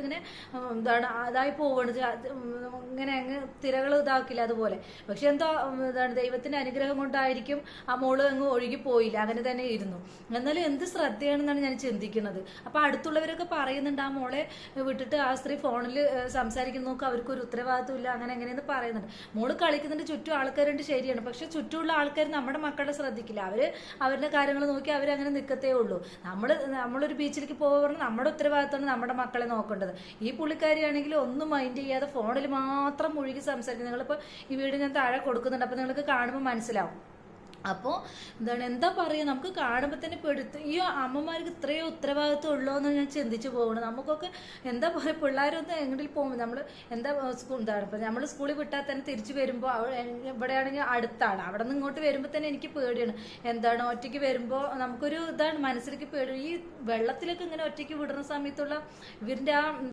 ഇങ്ങനെ എന്താണ് അതായി പോവാണ്, ഇങ്ങനെ അങ്ങ് തിരകൾ ഇതാക്കില്ല അതുപോലെ. പക്ഷെ എന്തോ എന്താണ് ദൈവത്തിന്റെ അനുഗ്രഹം കൊണ്ടായിരിക്കും ആ മോള് അങ്ങ് ഒഴുകി പോയില്ല, അങ്ങനെ തന്നെ ഇരുന്നു. എന്നാലും എന്ത് ശ്രദ്ധയാണെന്നാണ് ഞാൻ ചിന്തിക്കുന്നത്. അപ്പൊ അടുത്തുള്ളവരൊക്കെ പറയുന്നുണ്ട് ആ മോളെ വിട്ടിട്ട് ആ സ്ത്രീ ഫോണിൽ സംസാരിക്കുന്ന നോക്കുക, അവർക്കൊരു ഉത്തരവാദിത്വം ഇല്ല, അങ്ങനെ എങ്ങനെയെന്ന് പറയുന്നുണ്ട്. മോള് കളിക്കുന്നുണ്ട്, ചുറ്റും ആൾക്കാരുണ്ട്, ശരിയാണ്. പക്ഷെ ചുറ്റുമുള്ള ആൾക്കാർ നമ്മുടെ മക്കളെ ശ്രദ്ധിക്കില്ല. അവരുടെ കാര്യങ്ങൾ നോക്കി അവരങ്ങനെ നിൽക്കത്തേ ഉള്ളൂ. നമ്മളൊരു ബീച്ചിലേക്ക് പോകുമ്പോൾ നമ്മുടെ ഉത്തരവാദിത്തമാണ് നമ്മുടെ മക്കളെ നോക്കേണ്ടത്. ഈ പുള്ളിക്കാരിയാണെങ്കിൽ ഒന്നും മൈൻഡ് ചെയ്യാതെ ഫോണിൽ മാത്രം മുഴുകി സംസാരിക്കും. നിങ്ങളിപ്പോൾ ഈ വീഡിയോ ഞാൻ താഴെ കൊടുക്കുന്നുണ്ട്, അപ്പോൾ നിങ്ങൾക്ക് കാണുമ്പോൾ മനസ്സിലാവും. അപ്പോൾ എന്താ പറയുക, നമുക്ക് കാണുമ്പോൾ തന്നെ പെടുത്ത് ഈ അമ്മമാർക്ക് ഇത്രയോ ഉത്തരവാദിത്വം ഉള്ളോ എന്ന് ഞാൻ ചിന്തിച്ചു പോകണം. നമുക്കൊക്കെ എന്താ പറയുക, പിള്ളേരൊന്ന് എങ്ങോട്ടും പോകുമ്പോൾ നമ്മൾ എന്താണ് ഇപ്പം നമ്മൾ സ്കൂളിൽ വിട്ടാൽ തന്നെ തിരിച്ചു വരുമ്പോൾ ഇവിടെയാണെങ്കിൽ അടുത്താണ്, അവിടെ നിന്ന് ഇങ്ങോട്ട് വരുമ്പോൾ തന്നെ എനിക്ക് പേടിയാണ്. എന്താണ് ഒറ്റയ്ക്ക് വരുമ്പോൾ നമുക്കൊരു ഇതാണ് മനസ്സിലേക്ക് പേടി. ഈ വെള്ളത്തിലൊക്കെ ഇങ്ങനെ ഒറ്റയ്ക്ക് വിടുന്ന സമയത്തുള്ള ഇവരുടെ ആ